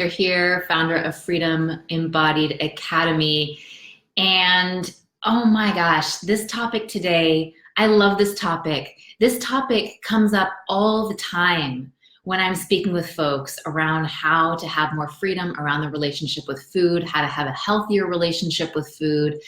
You're here, founder of Freedom Embodied Academy. And oh my gosh, this topic today, I love this topic. This topic comes up all the time when I'm speaking with folks around how to have more freedom around the relationship with food, how to have a healthier relationship with food.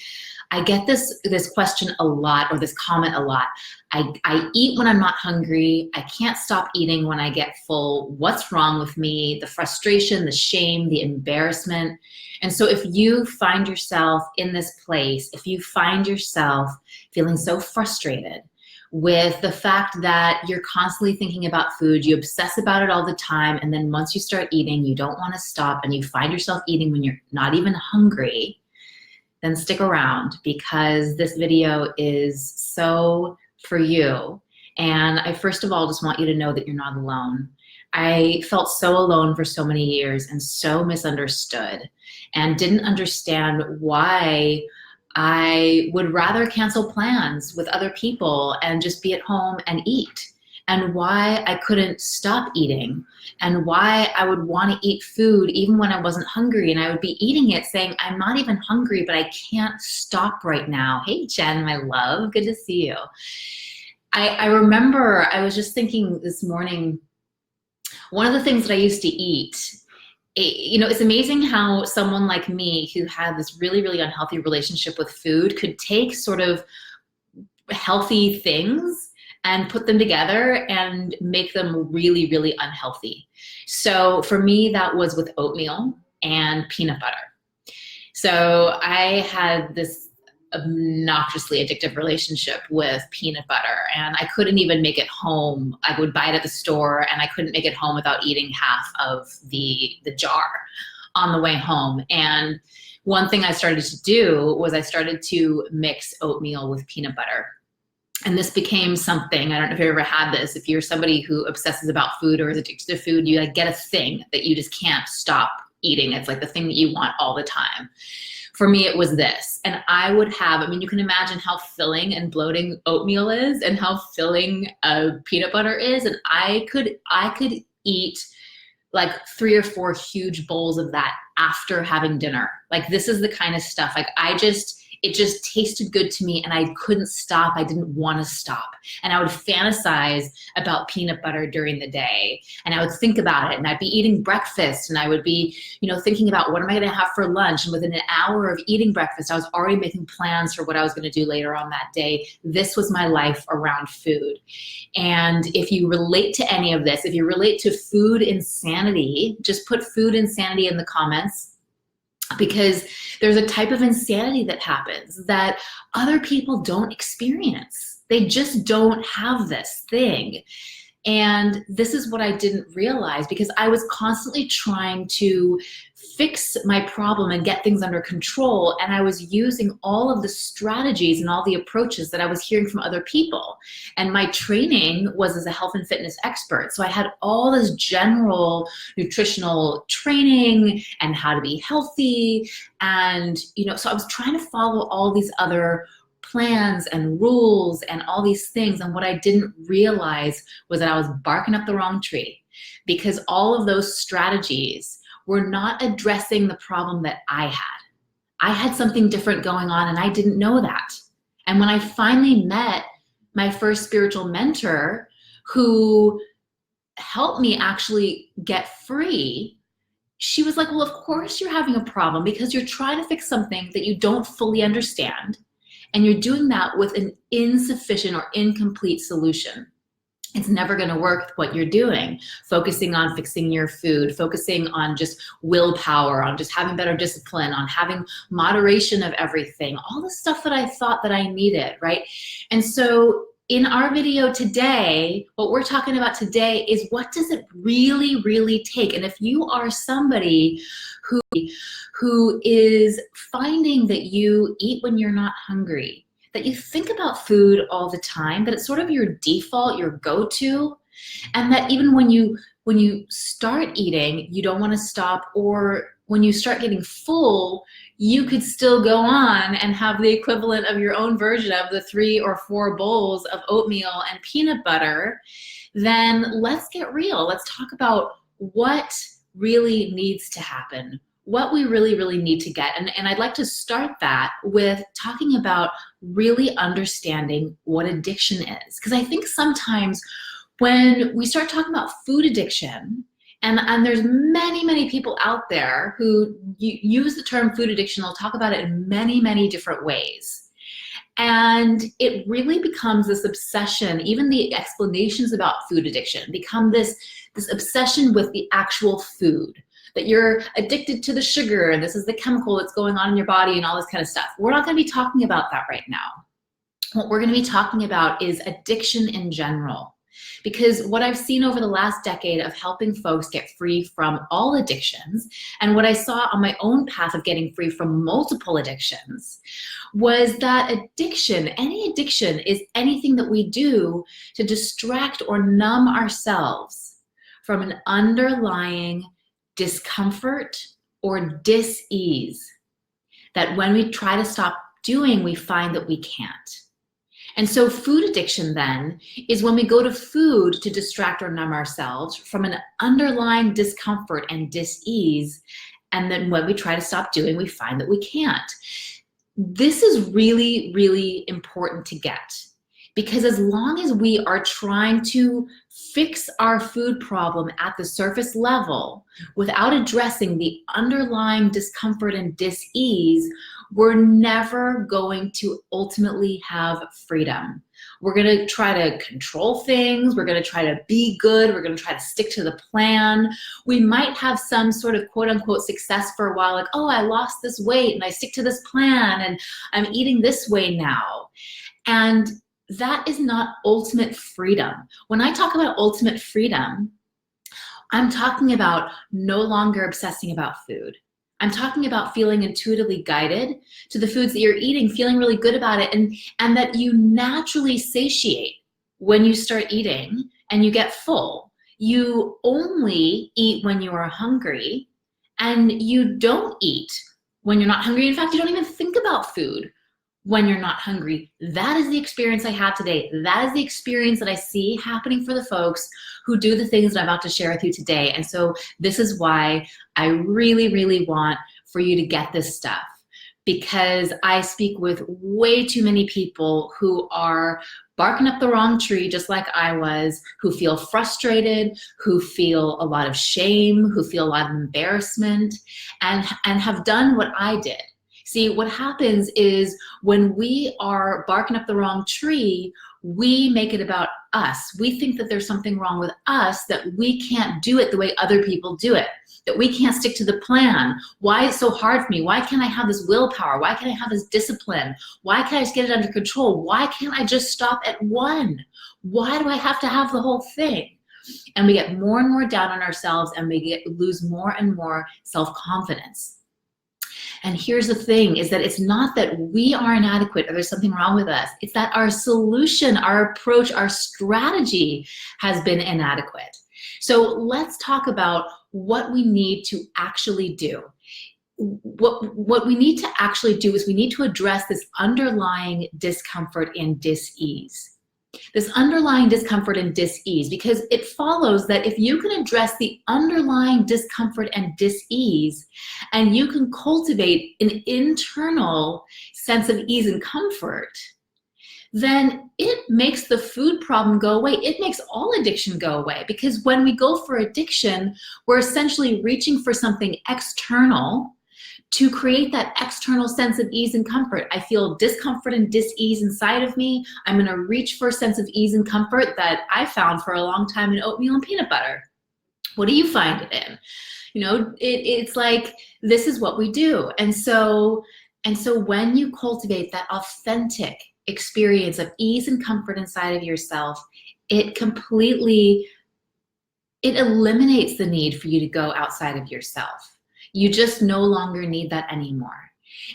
I get this question a lot, or this comment a lot. I eat when I'm not hungry. I can't stop eating when I get full. What's wrong with me? The frustration, the shame, the embarrassment. And so if you find yourself in this place, if you find yourself feeling so frustrated with the fact that you're constantly thinking about food, you obsess about it all the time, and then once you start eating, you don't want to stop, and you find yourself eating when you're not even hungry, then stick around, because this video is so for you. And I first of all just want you to know that you're not alone. I felt so alone for so many years and so misunderstood, and didn't understand why I would rather cancel plans with other people and just be at home and eat, and why I couldn't stop eating, and why I would want to eat food even when I wasn't hungry, and I would be eating it saying, I'm not even hungry, but I can't stop right now. Hey, Jen, my love, good to see you. I remember I was just thinking this morning, one of the things that I used to eat, it's amazing how someone like me who had this really, really unhealthy relationship with food could take sort of healthy things and put them together and make them really, really unhealthy. So for me, that was with oatmeal and peanut butter. So I had this obnoxiously addictive relationship with peanut butter, and I couldn't even make it home. I would buy it at the store, and I couldn't make it home without eating half of the jar on the way home. And one thing I started to do was I started to mix oatmeal with peanut butter. And this became something, I don't know if you've ever had this, if you're somebody who obsesses about food or is addicted to food, you get a thing that you just can't stop eating. It's like the thing that you want all the time. For me, it was this. And I would have, you can imagine how filling and bloating oatmeal is and how filling peanut butter is. And I could eat like 3 or 4 huge bowls of that after having dinner. Like, this is the kind of stuff, it just tasted good to me, and I couldn't stop. I didn't want to stop. And I would fantasize about peanut butter during the day, and I would think about it, and I'd be eating breakfast, and I would be, thinking about what am I going to have for lunch. And within an hour of eating breakfast, I was already making plans for what I was going to do later on that day. This was my life around food. And if you relate to any of this, if you relate to food insanity, just put food insanity in the comments, because there's a type of insanity that happens that other people don't experience. They just don't have this thing. And this is what I didn't realize, because I was constantly trying to fix my problem and get things under control. And I was using all of the strategies and all the approaches that I was hearing from other people. And my training was as a health and fitness expert. So I had all this general nutritional training and how to be healthy. And, so I was trying to follow all these other plans and rules and all these things. And what I didn't realize was that I was barking up the wrong tree, because all of those strategies were not addressing the problem that I had. I had something different going on, and I didn't know that. And when I finally met my first spiritual mentor, who helped me actually get free, she was like, well, of course you're having a problem, because you're trying to fix something that you don't fully understand. And you're doing that with an insufficient or incomplete solution. It's never going to work with what you're doing. Focusing on fixing your food, focusing on just willpower, on just having better discipline, on having moderation of everything, all the stuff that I thought that I needed, right? And so in our video today, what we're talking about today is, what does it really, really take? And if you are somebody who is finding that you eat when you're not hungry, that you think about food all the time, that it's sort of your default, your go-to, and that even when you start eating, you don't want to stop, or when you start getting full, you could still go on and have the equivalent of your own version of the 3 or 4 bowls of oatmeal and peanut butter, then let's get real. Let's talk about what really needs to happen, what we really, really need to get. And I'd like to start that with talking about really understanding what addiction is. Because I think sometimes when we start talking about food addiction, and there's many, many people out there who use the term food addiction, they'll talk about it in many, many different ways. And it really becomes this obsession, even the explanations about food addiction become this obsession with the actual food, that you're addicted to the sugar and this is the chemical that's going on in your body and all this kind of stuff. We're not going to be talking about that right now. What we're going to be talking about is addiction in general. Because what I've seen over the last decade of helping folks get free from all addictions, and what I saw on my own path of getting free from multiple addictions, was that addiction, any addiction, is anything that we do to distract or numb ourselves from an underlying discomfort or dis-ease that when we try to stop doing, we find that we can't. And so food addiction then is when we go to food to distract or numb ourselves from an underlying discomfort and dis-ease, and then when we try to stop doing, we find that we can't. This is really, really important to get, because as long as we are trying to fix our food problem at the surface level without addressing the underlying discomfort and dis-ease, we're never going to ultimately have freedom. We're going to try to control things. We're going to try to be good. We're going to try to stick to the plan. We might have some sort of quote unquote success for a while, like, oh, I lost this weight and I stick to this plan and I'm eating this way now. And that is not ultimate freedom. When I talk about ultimate freedom, I'm talking about no longer obsessing about food. I'm talking about feeling intuitively guided to the foods that you're eating, feeling really good about it, and that you naturally satiate when you start eating and you get full. You only eat when you are hungry, and you don't eat when you're not hungry. In fact, you don't even think about food when you're not hungry. That is the experience I have today. That is the experience that I see happening for the folks who do the things that I'm about to share with you today. And so this is why I really, really want for you to get this stuff, because I speak with way too many people who are barking up the wrong tree, just like I was, who feel frustrated, who feel a lot of shame, who feel a lot of embarrassment, and have done what I did. See, what happens is when we are barking up the wrong tree, we make it about us. We think that there's something wrong with us, that we can't do it the way other people do it, that we can't stick to the plan. Why is it so hard for me? Why can't I have this willpower? Why can't I have this discipline? Why can't I just get it under control? Why can't I just stop at one? Why do I have to have the whole thing? And we get more and more down on ourselves, and we lose more and more self-confidence. And here's the thing, is that it's not that we are inadequate or there's something wrong with us. It's that our solution, our approach, our strategy has been inadequate. So let's talk about what we need to actually do. What we need to actually do is we need to address this underlying discomfort and dis-ease. This underlying discomfort and dis-ease, because it follows that if you can address the underlying discomfort and dis-ease, and you can cultivate an internal sense of ease and comfort, then it makes the food problem go away. It makes all addiction go away, because when we go for addiction, we're essentially reaching for something external to create that external sense of ease and comfort. I feel discomfort and dis-ease inside of me. I'm gonna reach for a sense of ease and comfort that I found for a long time in oatmeal and peanut butter. What do you find it in? You know, it's like, this is what we do. And so when you cultivate that authentic experience of ease and comfort inside of yourself, it eliminates the need for you to go outside of yourself. You just no longer need that anymore.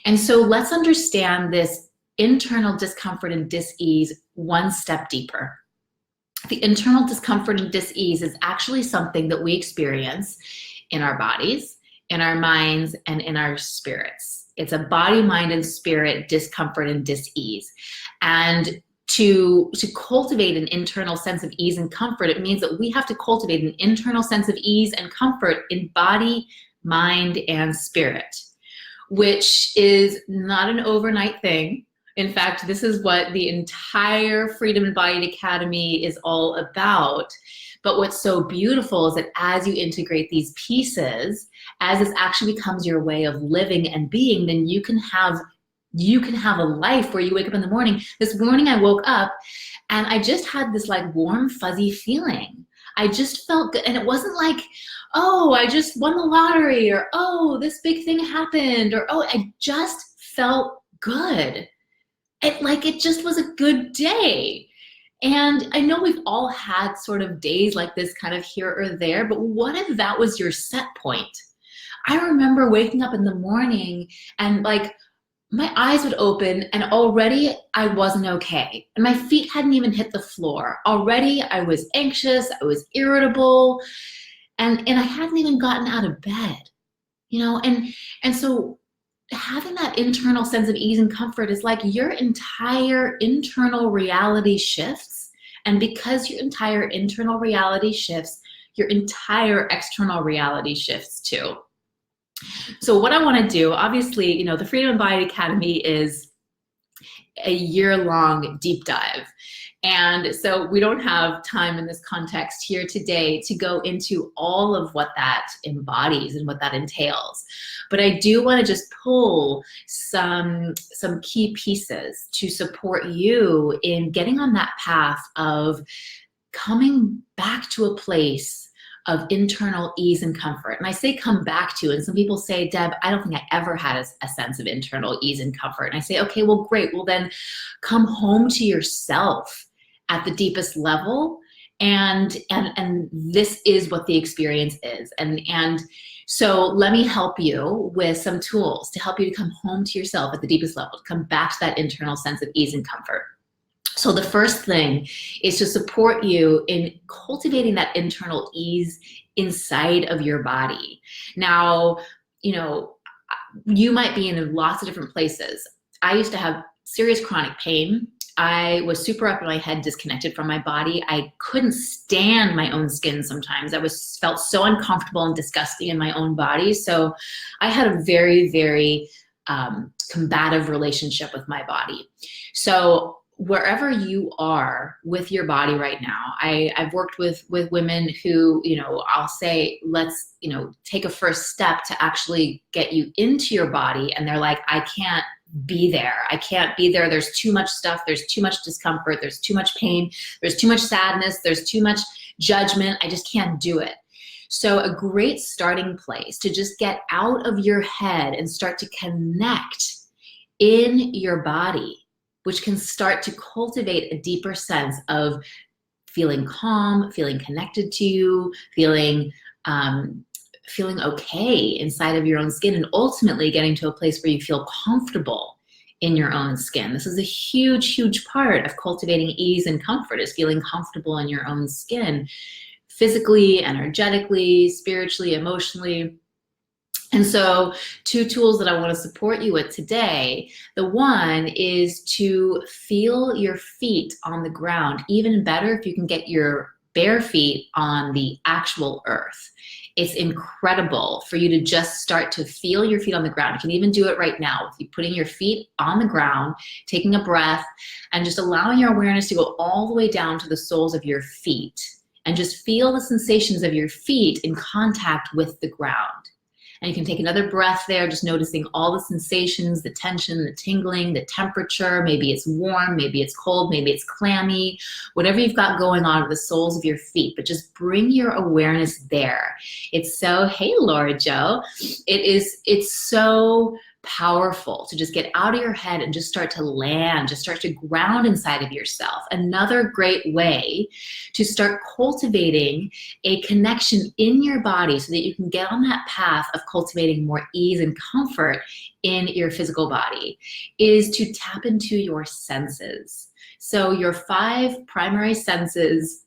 And so let's understand this internal discomfort and dis-ease one step deeper. The internal discomfort and dis-ease is actually something that we experience in our bodies, in our minds, and in our spirits. It's a body, mind, and spirit discomfort and dis-ease. And to cultivate an internal sense of ease and comfort, it means that we have to cultivate an internal sense of ease and comfort in body, mind, and spirit, which is not an overnight thing. In fact, this is what the entire Freedom Embodied Academy is all about. But what's so beautiful is that as you integrate these pieces, as this actually becomes your way of living and being, then you can have a life where you wake up in the morning. This morning I woke up and I just had this like warm, fuzzy feeling. I just felt good. And it wasn't like, oh, I just won the lottery, or oh, this big thing happened, or oh, I just felt good. It just was a good day. And I know we've all had sort of days like this kind of here or there, but what if that was your set point? I remember waking up in the morning and like my eyes would open and already I wasn't okay. And my feet hadn't even hit the floor. Already I was anxious, I was irritable, and I hadn't even gotten out of bed, you know? And so having that internal sense of ease and comfort is like your entire internal reality shifts. And because your entire internal reality shifts, your entire external reality shifts too. So what I want to do, obviously, you know, the Freedom Embodied Academy is a year-long deep dive. And so we don't have time in this context here today to go into all of what that embodies and what that entails. But I do want to just pull some key pieces to support you in getting on that path of coming back to a place of internal ease and comfort. And I say come back to, and some people say, Deb, I don't think I ever had a sense of internal ease and comfort. And I say, okay, well, great. Well, then come home to yourself at the deepest level. And this is what the experience is. And so let me help you with some tools to help you to come home to yourself at the deepest level, to come back to that internal sense of ease and comfort. So the first thing is to support you in cultivating that internal ease inside of your body. Now, you know, you might be in lots of different places. I used to have serious chronic pain. I was super up in my head, disconnected from my body. I couldn't stand my own skin sometimes. I felt so uncomfortable and disgusting in my own body. So I had a very, very combative relationship with my body. So wherever you are with your body right now, I've worked with women who, you know, I'll say, let's, you know, take a first step to actually get you into your body. And they're like, I can't be there. I can't be there. There's too much stuff. There's too much discomfort. There's too much pain. There's too much sadness. There's too much judgment. I just can't do it. So a great starting place to just get out of your head and start to connect in your body, which can start to cultivate a deeper sense of feeling calm, feeling connected to you, feeling okay inside of your own skin, and ultimately getting to a place where you feel comfortable in your own skin. This is a huge, huge part of cultivating ease and comfort, is feeling comfortable in your own skin, physically, energetically, spiritually, emotionally. And so 2 tools that I want to support you with today. The one is to feel your feet on the ground. Even better if you can get your bare feet on the actual earth. It's incredible for you to just start to feel your feet on the ground. You can even do it right now with you putting your feet on the ground, taking a breath, and just allowing your awareness to go all the way down to the soles of your feet. And just feel the sensations of your feet in contact with the ground. And you can take another breath there, just noticing all the sensations, the tension, the tingling, the temperature. Maybe it's warm, maybe it's cold, maybe it's clammy, whatever you've got going on with the soles of your feet, but just bring your awareness there. It's so, hey, Laura Jo, it's so powerful to just get out of your head and just start to land, just start to ground inside of yourself. Another great way to start cultivating a connection in your body so that you can get on that path of cultivating more ease and comfort in your physical body is to tap into your senses. So your 5 primary senses,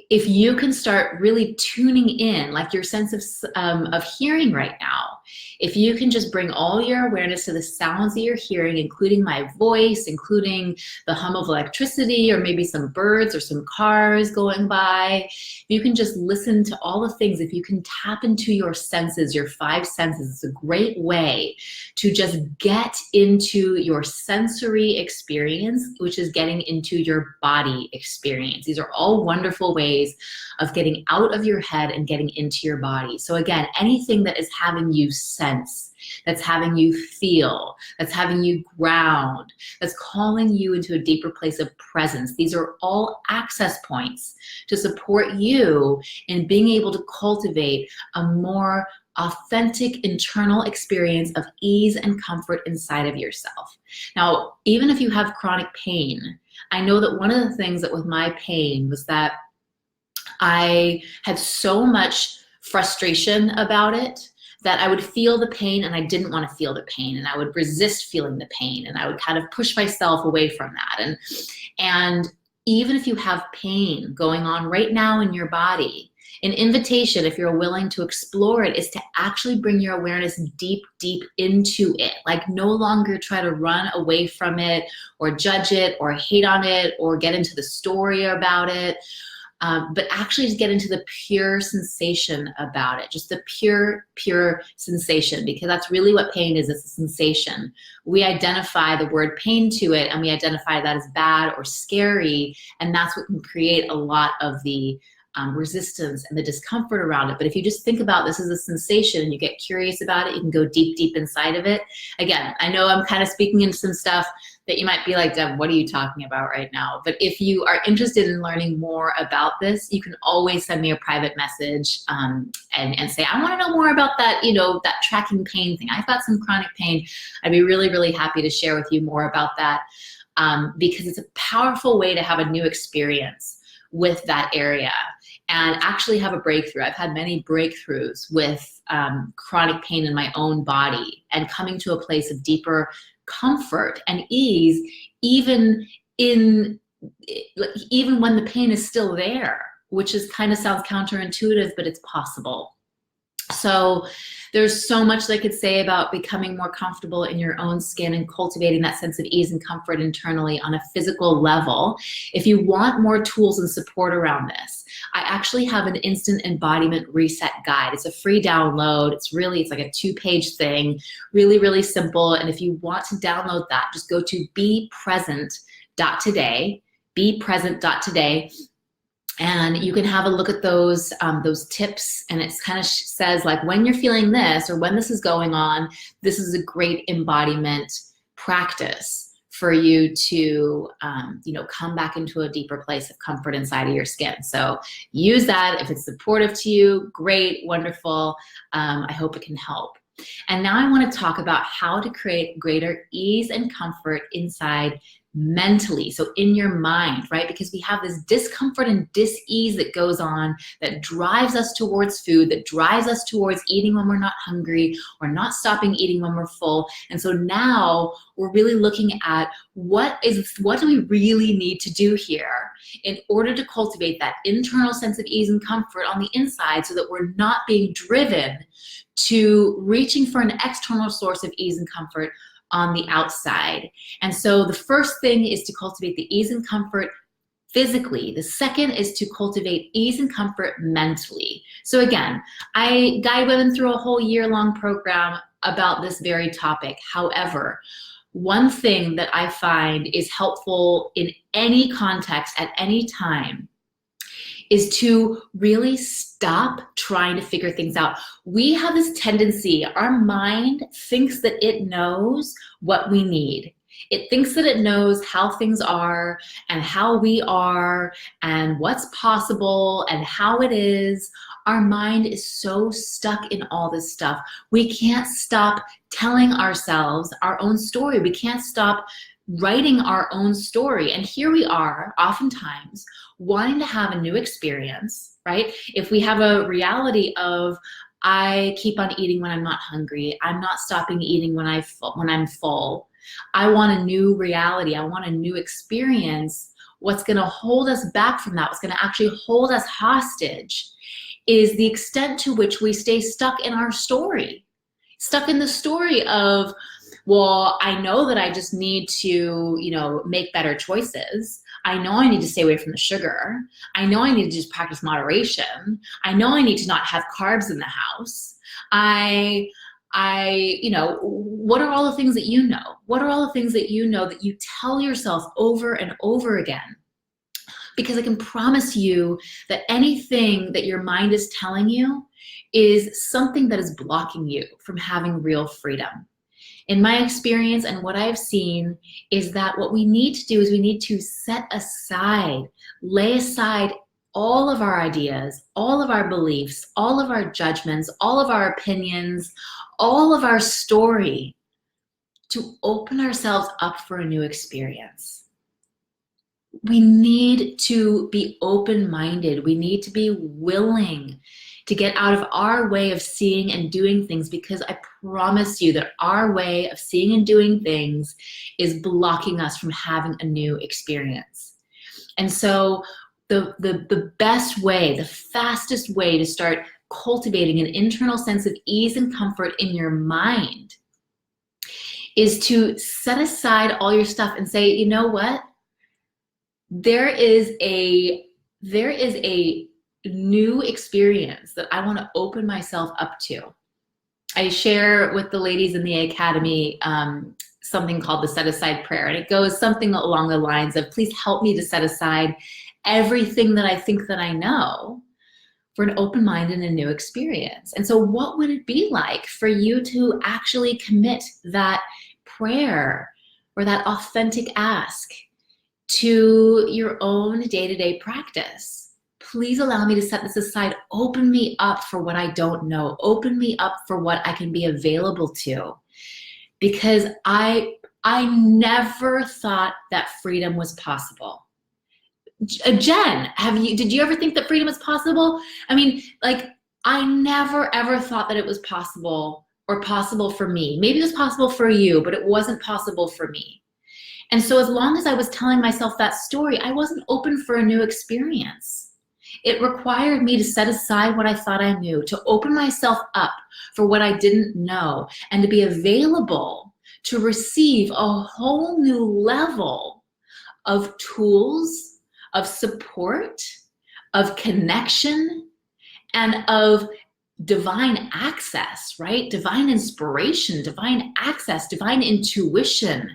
if you can start really tuning in, like your sense of hearing right now, If you can just bring all your awareness to the sounds that you're hearing, including my voice, including the hum of electricity, or maybe some birds or some cars going by, if you can just listen to all the things, if you can tap into your senses, your 5 senses, it's a great way to just get into your sensory experience, which is getting into your body experience. These are all wonderful ways of getting out of your head and getting into your body. So again, anything that is having you sense, that's having you feel, that's having you ground, that's calling you into a deeper place of presence, these are all access points to support you in being able to cultivate a more authentic internal experience of ease and comfort inside of yourself. Now, even if you have chronic pain, I know that one of the things that with my pain was that I had so much frustration about it that I would feel the pain and I didn't want to feel the pain, and I would resist feeling the pain, and I would kind of push myself away from that. And even if you have pain going on right now in your body, an invitation, if you're willing to explore it, is to actually bring your awareness deep, deep into it. Like, no longer try to run away from it or judge it or hate on it or get into the story about it. But actually just get into the pure sensation about it, just the pure sensation, because that's really what pain is. It's a sensation. We identify the word pain to it, and we identify that as bad or scary, and that's what can create a lot of the resistance and the discomfort around it. But if you just think about this as a sensation and you get curious about it, you can go deep, deep inside of it. Again, I know I'm kind of speaking into some stuff that you might be like, Deb, what are you talking about right now? But if you are interested in learning more about this, you can always send me a private message and say, I want to know more about that, that tracking pain thing. I've got some chronic pain. I'd be really, really happy to share with you more about that because it's a powerful way to have a new experience with that area and actually have a breakthrough. I've had many breakthroughs with chronic pain in my own body and coming to a place of deeper comfort and ease, even when the pain is still there, which is kind of sounds counterintuitive, but it's possible. So there's so much that I could say about becoming more comfortable in your own skin and cultivating that sense of ease and comfort internally on a physical level. If you want more tools and support around this, I actually have an instant embodiment reset guide. It's a free download. It's like a 2-page thing, really, really simple. And if you want to download that, just go to bepresent.today, bepresent.today. And you can have a look at those tips, and it kind of says like when you're feeling this or when this is going on, this is a great embodiment practice for you to come back into a deeper place of comfort inside of your skin. So use that. If it's supportive to you, great, wonderful. I hope it can help. And now I want to talk about how to create greater ease and comfort inside mentally, so in your mind, right? Because we have this discomfort and dis-ease that goes on that drives us towards food, that drives us towards eating when we're not hungry or not stopping eating when we're full. And so now we're really looking at what do we really need to do here in order to cultivate that internal sense of ease and comfort on the inside, so that we're not being driven to reaching for an external source of ease and comfort on the outside. And so the first thing is to cultivate the ease and comfort physically. The second is to cultivate ease and comfort mentally. So again, I guide women through a whole year-long program about this very topic. However, one thing that I find is helpful in any context at any time is to really stop trying to figure things out. We have this tendency, our mind thinks that it knows what we need. It thinks that it knows how things are and how we are and what's possible and how it is. Our mind is so stuck in all this stuff. We can't stop telling ourselves our own story. We can't stop writing our own story. And here we are, oftentimes, wanting to have a new experience, right? If we have a reality of, I keep on eating when I'm not hungry, I'm not stopping eating when I'm full, I want a new reality, I want a new experience, what's gonna hold us back from that, what's gonna actually hold us hostage is the extent to which we stay stuck in our story. stuck in the story of, well, I know that I just need to, make better choices. I know I need to stay away from the sugar. I know I need to just practice moderation. I know I need to not have carbs in the house. What are all the things that you know? What are all the things that you know that you tell yourself over and over again? Because I can promise you that anything that your mind is telling you is something that is blocking you from having real freedom. In my experience and what I've seen is that what we need to do is we need to set aside, lay aside all of our ideas, all of our beliefs, all of our judgments, all of our opinions, all of our story to open ourselves up for a new experience. We need to be open-minded. We need to be willing to get out of our way of seeing and doing things, because I promise you that our way of seeing and doing things is blocking us from having a new experience. And so the best way, the fastest way to start cultivating an internal sense of ease and comfort in your mind is to set aside all your stuff and say, you know what? There is a new experience that I want to open myself up to. I share with the ladies in the academy something called the set aside prayer, and it goes something along the lines of, please help me to set aside everything that I think that I know for an open mind and a new experience. And so what would it be like for you to actually commit that prayer or that authentic ask to your own day-to-day practice? Please allow me to set this aside. Open me up for what I don't know. Open me up for what I can be available to. Because I never thought that freedom was possible. Jen, did you ever think that freedom was possible? I mean, I never ever thought that it was possible, or possible for me. Maybe it was possible for you, but it wasn't possible for me. And so as long as I was telling myself that story, I wasn't open for a new experience. It required me to set aside what I thought I knew, to open myself up for what I didn't know, and to be available to receive a whole new level of tools, of support, of connection, and of divine access, right? Divine inspiration, divine access, divine intuition.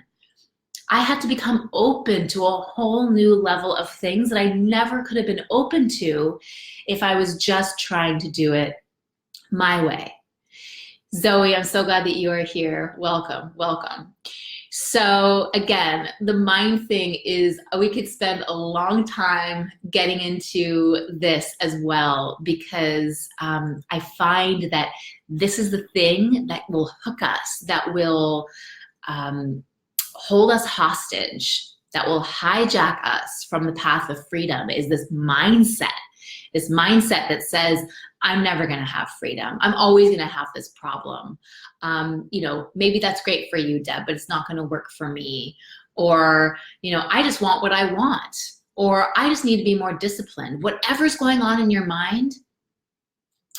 I had to become open to a whole new level of things that I never could have been open to if I was just trying to do it my way. Zoe, I'm so glad that you are here. Welcome, welcome. So again, the mind thing is, we could spend a long time getting into this as well, because I find that this is the thing that will hook us, that will hold us hostage, that will hijack us from the path of freedom, is this mindset that says, I'm never gonna have freedom. I'm always gonna have this problem. Maybe that's great for you, Deb, but it's not gonna work for me. Or, I just want what I want. Or I just need to be more disciplined. Whatever's going on in your mind,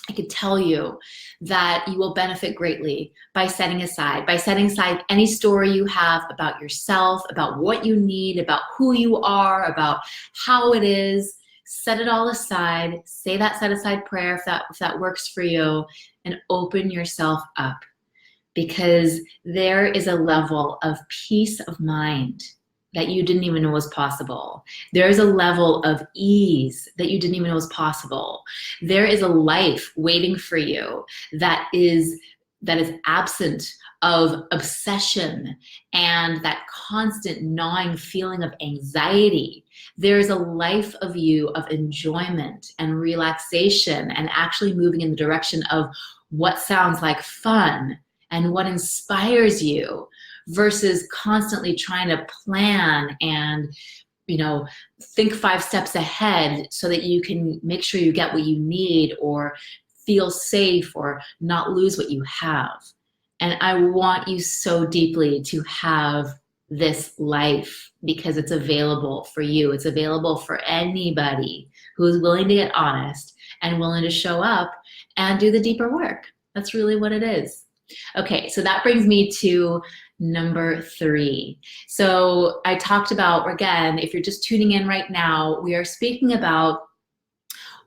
I could tell you that you will benefit greatly by setting aside any story you have about yourself, about what you need, about who you are, about how it is. Set it all aside, say that set aside prayer if that works for you, and open yourself up, because there is a level of peace of mind that you didn't even know was possible. There is a level of ease that you didn't even know was possible. There is a life waiting for you that is absent of obsession and that constant gnawing feeling of anxiety. There's a life of you of enjoyment and relaxation, and actually moving in the direction of what sounds like fun and what inspires you, versus constantly trying to plan and think 5 steps ahead so that you can make sure you get what you need, or feel safe, or not lose what you have. And I want you so deeply to have this life, because it's available for you. It's available for anybody who is willing to get honest and willing to show up and do the deeper work. That's really what it is. Okay, so that brings me to number 3. So I talked about, again, if you're just tuning in right now, we are speaking about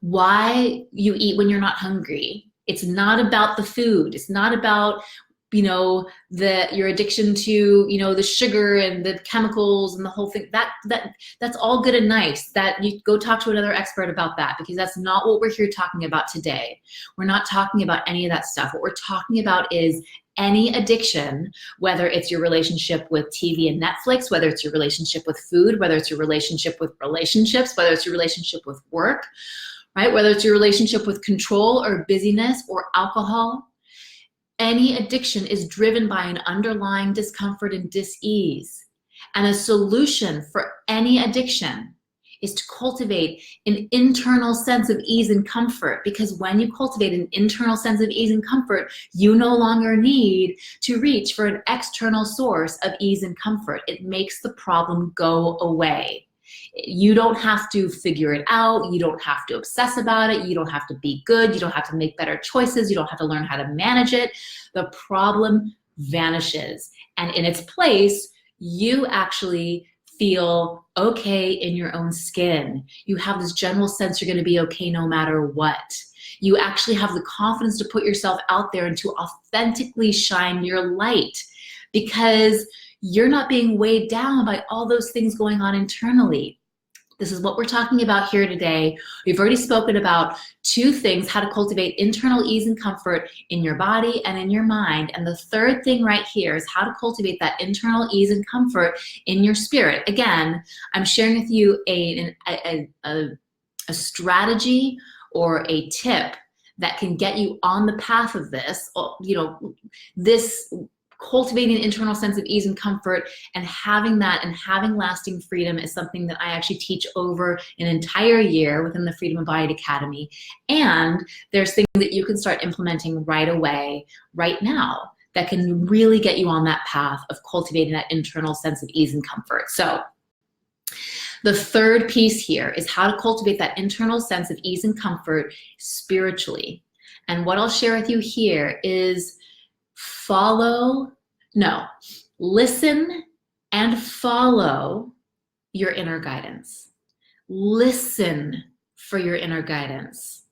why you eat when you're not hungry. It's not about the food. It's not about, you know, your addiction to, you know, the sugar and the chemicals and the whole thing. That's all good and nice. That you go talk to another expert about that, because that's not what we're here talking about today. We're not talking about any of that stuff. What we're talking about is any addiction, whether it's your relationship with TV and Netflix, whether it's your relationship with food, whether it's your relationship with relationships, whether it's your relationship with work, right? Whether it's your relationship with control or busyness or alcohol. Any addiction is driven by an underlying discomfort and dis-ease. And a solution for any addiction is to cultivate an internal sense of ease and comfort, because when you cultivate an internal sense of ease and comfort, you no longer need to reach for an external source of ease and comfort. It makes the problem go away. You don't have to figure it out. You don't have to obsess about it. You don't have to be good. You don't have to make better choices. You don't have to learn how to manage it. The problem vanishes. And in its place, you actually feel okay in your own skin. You have this general sense you're going to be okay no matter what. You actually have the confidence to put yourself out there and to authentically shine your light, because you're not being weighed down by all those things going on internally. This is what we're talking about here today. We've already spoken about 2 things: how to cultivate internal ease and comfort in your body and in your mind. And the third thing right here is how to cultivate that internal ease and comfort in your spirit. Again, I'm sharing with you a strategy or a tip that can get you on the path of this, you know, this cultivating an internal sense of ease and comfort, and having that and having lasting freedom is something that I actually teach over an entire year within the Freedom Embodied Academy. And there's things that you can start implementing right away, right now, that can really get you on that path of cultivating that internal sense of ease and comfort. So the third piece here is how to cultivate that internal sense of ease and comfort spiritually. And what I'll share with you here is listen and follow your inner guidance. Listen for your inner guidance.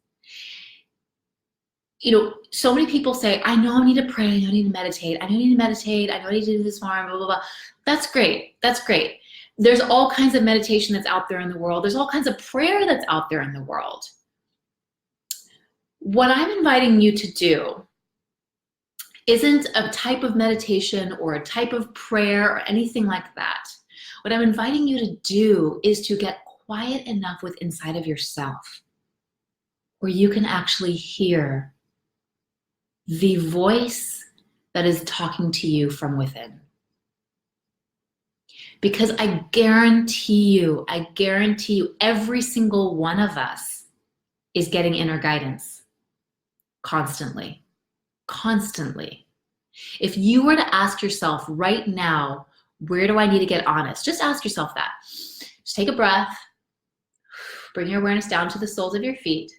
You know, so many people say, I know I need to pray, I know I need to meditate, I know I need to meditate, I know I need to do this more, blah, blah, blah. That's great, that's great. There's all kinds of meditation that's out there in the world. There's all kinds of prayer that's out there in the world. What I'm inviting you to do isn't a type of meditation or a type of prayer or anything like that. What I'm inviting you to do is to get quiet enough with inside of yourself where you can actually hear the voice that is talking to you from within. Because I guarantee you, every single one of us is getting inner guidance constantly. Constantly. If you were to ask yourself right now, where do I need to get honest? Just ask yourself that. Just take a breath. Bring your awareness down to the soles of your feet.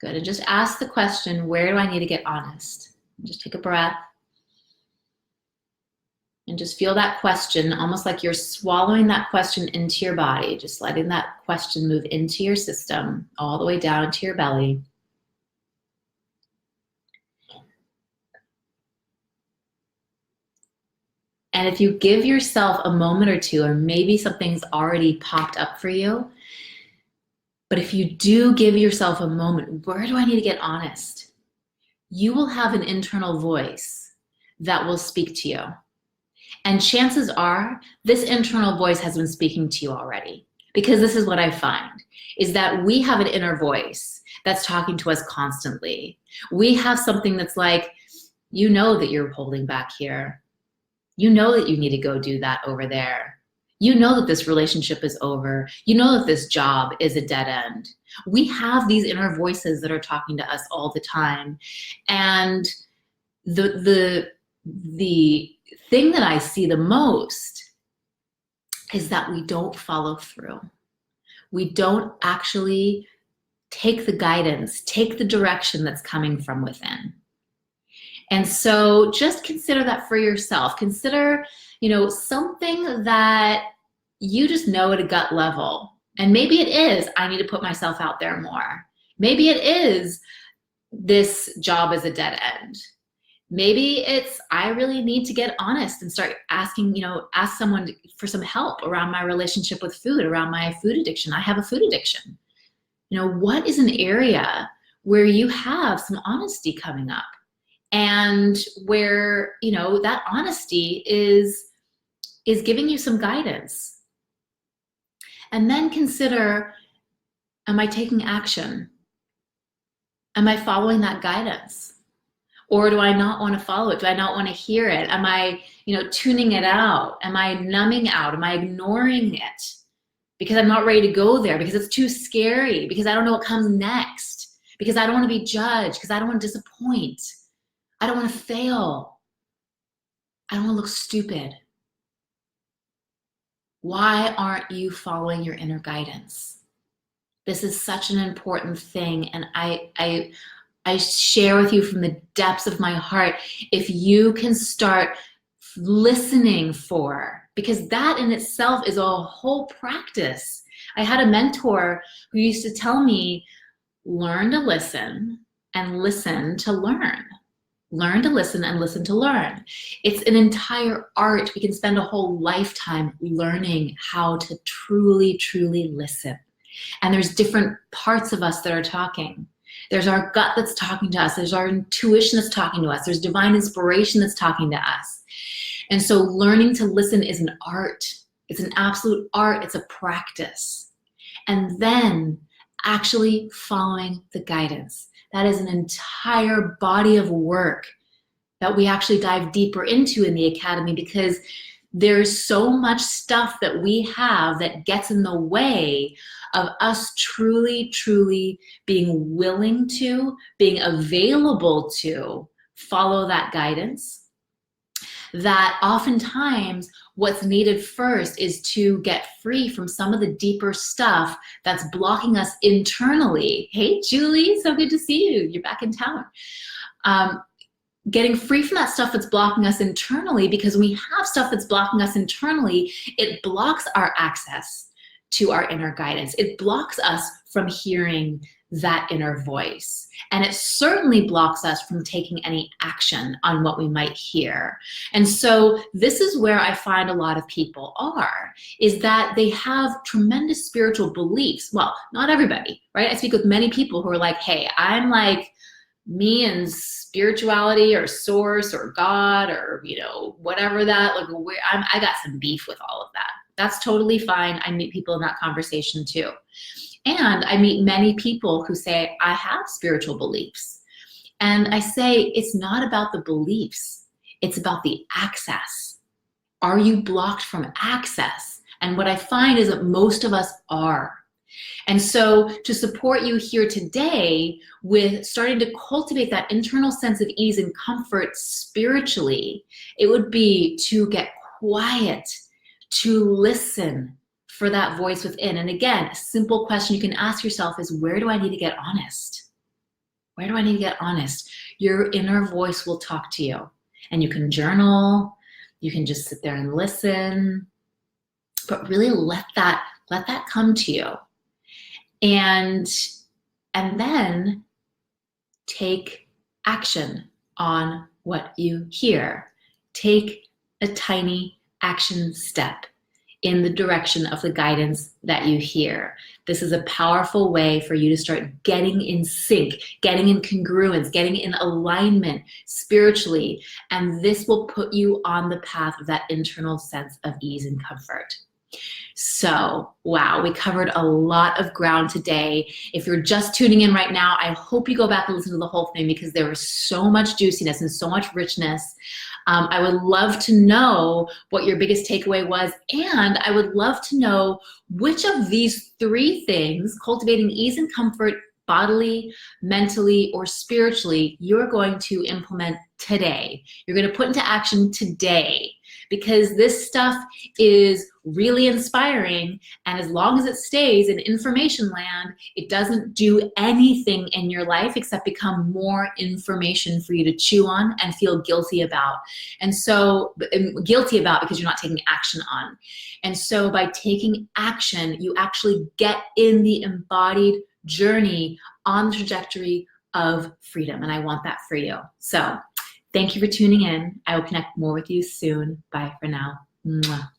Good. And just ask the question, where do I need to get honest? Just take a breath. And just feel that question, almost like you're swallowing that question into your body, just letting that question move into your system, all the way down into your belly. And if you give yourself a moment or two, or maybe something's already popped up for you, but if you do give yourself a moment, where do I need to get honest? You will have an internal voice that will speak to you. And chances are this internal voice has been speaking to you already, because this is what I find, is that we have an inner voice that's talking to us constantly. We have something that's like, you know that you're holding back here. You know that you need to go do that over there. You know that this relationship is over. You know that this job is a dead end. We have these inner voices that are talking to us all the time. And the thing that I see the most is that we don't follow through. We don't actually take the guidance, take the direction that's coming from within. And so just consider that for yourself. Consider, something that you just know at a gut level. And maybe it is, I need to put myself out there more. Maybe it is, this job is a dead end. Maybe it's, I really need to get honest and start asking, ask someone for some help around my relationship with food, around my food addiction. I have a food addiction. What is an area where you have some honesty coming up, and where, that honesty is giving you some guidance? And then consider, am I taking action? Am I following that guidance? Or do I not want to follow it? Do I not want to hear it? Am I, tuning it out? Am I numbing out? Am I ignoring it? Because I'm not ready to go there, because it's too scary, because I don't know what comes next, because I don't want to be judged, because I don't want to disappoint. I don't want to fail. I don't want to look stupid. Why aren't you following your inner guidance? This is such an important thing, and I share with you from the depths of my heart, if you can start listening for, because that in itself is a whole practice. I had a mentor who used to tell me, learn to listen and listen to learn. Learn to listen and listen to learn. It's an entire art. We can spend a whole lifetime learning how to truly, truly listen. And there's different parts of us that are talking. There's our gut that's talking to us. There's our intuition that's talking to us. There's divine inspiration that's talking to us. And so learning to listen is an art. It's an absolute art. It's a practice. And then actually following the guidance. That is an entire body of work that we actually dive deeper into in the Academy, because there's so much stuff that we have that gets in the way of us truly, truly being willing to, being available to follow that guidance. That oftentimes what's needed first is to get free from some of the deeper stuff that's blocking us internally. Hey, Julie, so good to see you. You're back in town. Getting free from that stuff that's blocking us internally, because when we have stuff that's blocking us internally, it blocks our access to our inner guidance. It blocks us from hearing that inner voice. And it certainly blocks us from taking any action on what we might hear. And so this is where I find a lot of people are, is that they have tremendous spiritual beliefs. Well, not everybody, right? I speak with many people who are like, hey, I'm like me and spirituality or source or God or, whatever that, like I got some beef with all of that. That's totally fine. I meet people in that conversation too. And I meet many people who say, I have spiritual beliefs. And I say, it's not about the beliefs. It's about the access. Are you blocked from access? And what I find is that most of us are. And so to support you here today with starting to cultivate that internal sense of ease and comfort spiritually, it would be to get quiet, to listen for that voice within. And again, a simple question you can ask yourself is, where do I need to get honest? Where do I need to get honest? Your inner voice will talk to you. And you can journal, you can just sit there and listen, but really let that come to you. And then take action on what you hear. Take a tiny action step in the direction of the guidance that you hear. This is a powerful way for you to start getting in sync, getting in congruence, getting in alignment spiritually. And this will put you on the path of that internal sense of ease and comfort. So, wow, we covered a lot of ground today. If you're just tuning in right now, I hope you go back and listen to the whole thing, because there was so much juiciness and so much richness. I would love to know what your biggest takeaway was, and I would love to know which of these 3 things, cultivating ease and comfort bodily, mentally, or spiritually, you're going to implement today. You're going to put into action today, because this stuff is really inspiring. And as long as it stays in information land, it doesn't do anything in your life except become more information for you to chew on and feel guilty about. And so, guilty about because you're not taking action on. And so by taking action, you actually get in the embodied journey on the trajectory of freedom. And I want that for you. So thank you for tuning in. I will connect more with you soon. Bye for now. Mwah.